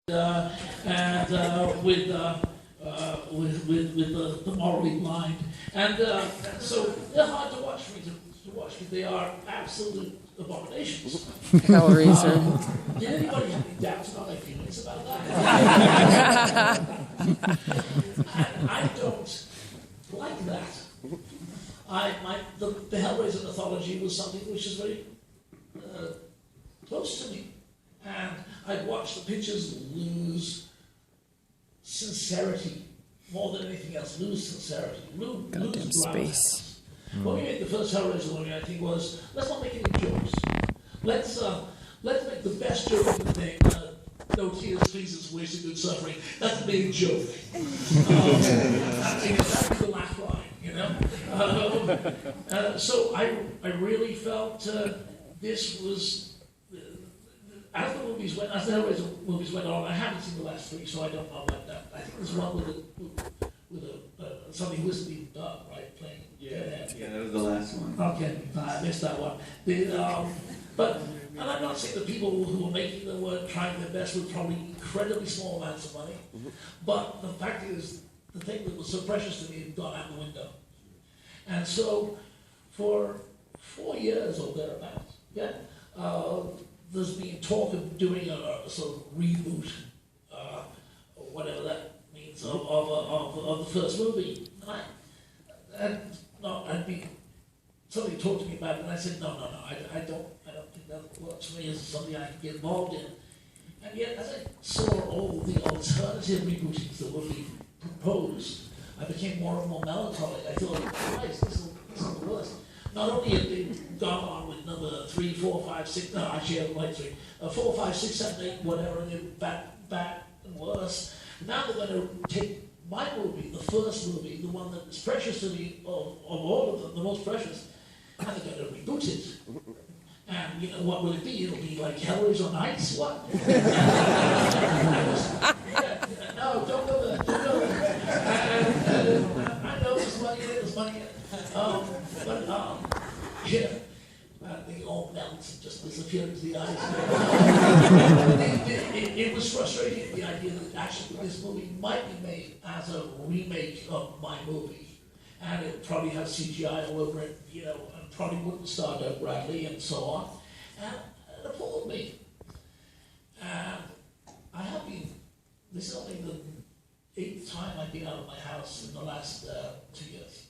with the morally blind, and so they're hard to watch for me to watch because they are absolute abominations. HELLRAISER. Did anybody have any doubts about my feelings about that? And I don't like that. The HELLRAISER mythology was something which is very close to me, and I'd watched the pictures lose sincerity more than anything else. Lose sincerity. Goddamn space. When we made the first HELLRAISER movie, I think was, let's not make any jokes. Let's make the best joke of the thing. No tears, please, it's wasted good suffering. That's a big joke. I think that was the laugh line, you know. So I really felt this was. As the HELLRAISER movies went on, I haven't seen the last three, so I don't know about that. I think there's one with somebody who isn't even done, right? Playing. Yeah, that was the last one. Okay, I missed that one. And I'm not saying the people who were making them were trying their best with probably incredibly small amounts of money, but the fact is, the thing that was so precious to me had gone out the window. And so, for 4 years or thereabouts, there's been talk of doing a sort of reboot, or whatever that means, of the first movie. Somebody talked to me about it, and I said, no, I don't think that works for me as something I can get involved in. And yet, as I saw all the alternative rebootings that were being proposed, I became more and more melancholic. I thought, Christ, this is the worst. Not only have they gone on with number 3, 4, 5, 6, no, actually I don't like 3, 4, 5, 6, 7, 8, whatever, and they're back and worse. Now they're going to take my movie, the first movie, the one that is precious to me, of all of them, the most precious, and they're going to reboot it. And you know, what will it be? It'll be like HELLRAISER on Ice? What? No, don't go there, don't go there. I know there's money in it, there's money in it. They all melt and just disappear into the eyes. It was frustrating, the idea that actually this movie might be made as a remake of my movie. And it probably has CGI all over it, you know, and probably wouldn't star Doug Bradley and so on. And it appalled me. And I have been, this is only the 8th time I've been out of my house in the last 2 years.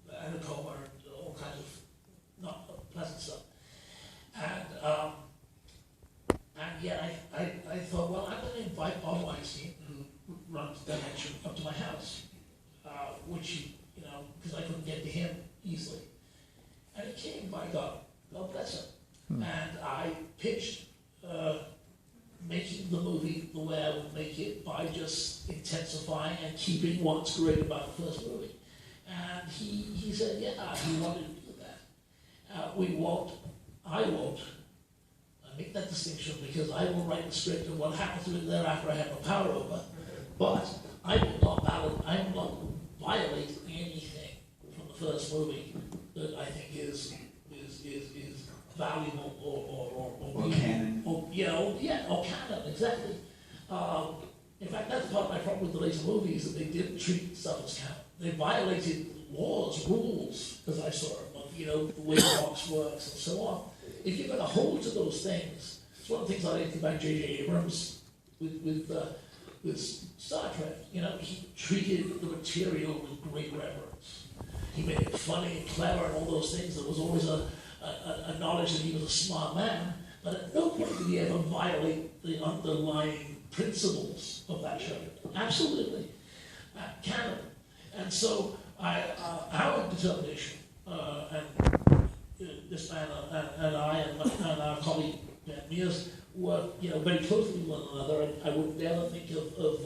I had a coma and all kinds of not pleasant stuff. And yet I thought, well, I'm going to invite Bob Weinstein, who runs Dimension, up to my house, which, you know, because I couldn't get to him easily. And he came, by God bless him. And I pitched making the movie the way I would make it by just intensifying and keeping what's great about the first movie. And he said, yeah, he wanted to do that. I won't make that distinction because I will write the script and what happens to it thereafter I have no power over. But I will not violate anything from the first movie that I think is valuable or canon. Or canon, exactly. In fact, that's part of my problem with the later movies, that they didn't treat stuff as canon. They violated laws, rules, as I saw it, you know, the way the box works and so on. If you're going to hold to those things, it's one of the things I like about J.J. Abrams with Star Trek. You know, he treated the material with great reverence. He made it funny and clever and all those things. There was always a knowledge that he was a smart man, but at no point did he ever violate the underlying principles of that show. Absolutely. Canon. And so our determination, and this man and I and our colleague Ben Mears work, you know, very closely with one another. And I would never think of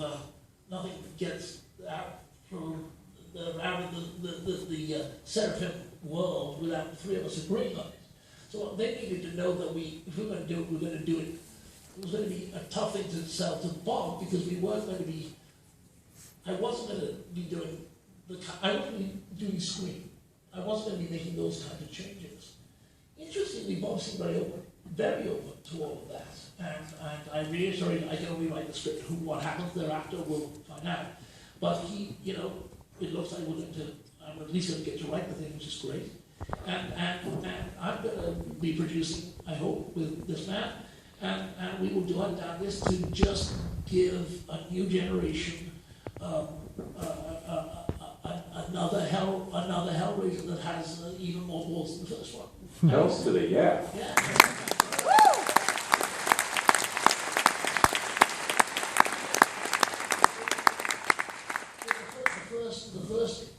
nothing that gets out from around the Seraphim world without the three of us agreeing on it. So they needed to know that if we were going to do it, we were going to do it. It was going to be a tough thing to sell to Bob because we weren't going to be. I wasn't going to be doing Scream. I wasn't going to be making those kinds of changes. Interestingly, Bob seemed very open to all of that. And I reiterate, I can only write the script. What happens thereafter, we'll find out. But he, you know, it looks like I'm at least going to get to write the thing, which is great. And I'm going to be producing, I hope, with this man. And we will do our damnedest to just give a new generation another Hellraiser that has even more balls than the first one. Hells to the yeah. Yeah.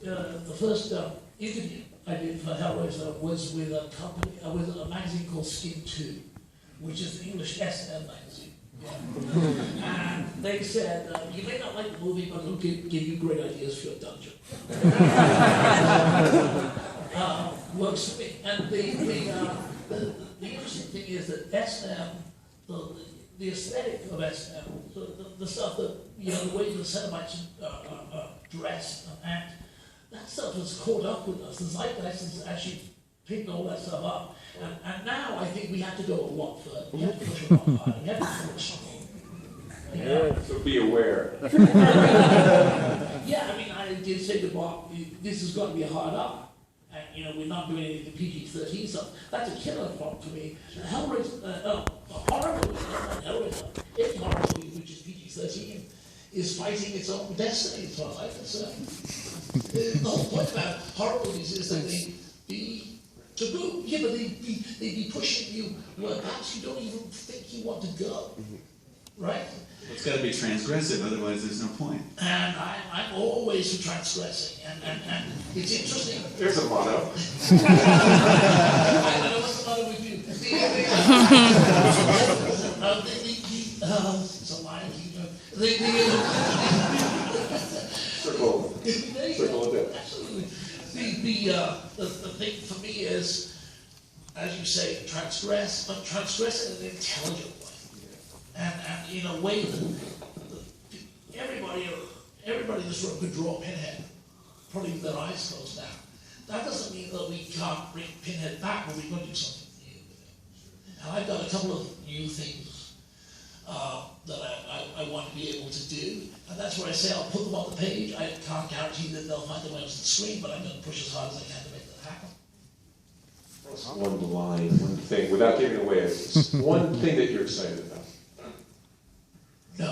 The first interview I did for Hellraiser was with a company, with a magazine called Skin 2, which is the English S&M magazine. Yeah. And they said, you may not like the movie, but it'll give you great ideas for your dungeon. Works for me. And the interesting thing is that S&M, the aesthetic of S&M, the stuff that, you know, the way the Cenobites dress and act, that stuff has caught up with us. The zeitgeist has actually picked all that stuff up. And now I think we have to go a lot further. We have to push a lot harder. We have to push. Yeah, so be aware. Yeah, I mean, I did say to Bob, this has got to be a hard R. And, you know, we're not doing any of the PG-13 stuff. That's a killer problem for me. Hellraiser, horror movie, not Hellraiser, any horror movie, which is PG-13, is fighting its own destiny, as far as I'm concerned. The whole point about horror movies is that they be taboo. Yeah, but they be pushing you where perhaps you don't even think you want to go. Right? It's got to be transgressive, otherwise there's no point. And I'm always for transgressing, and it's interesting. There's a motto. I don't know what's the matter with you. It's a lie, you know. Circle it in. Absolutely. The thing for me is, as you say, transgress, but transgress in an intelligent way. And in a way that everybody in this room could draw a pinhead, probably with their eyes closed now. That doesn't mean that we can't bring pinhead back, but we've got to do something new with it. And I've got a couple of new things that I want to be able to do. And that's where I say I'll put them on the page. I can't guarantee that they'll find their way onto the screen, but I'm going to push as hard as I can to make that happen. One line, one thing, without giving away, it's one thing that you're excited about. No.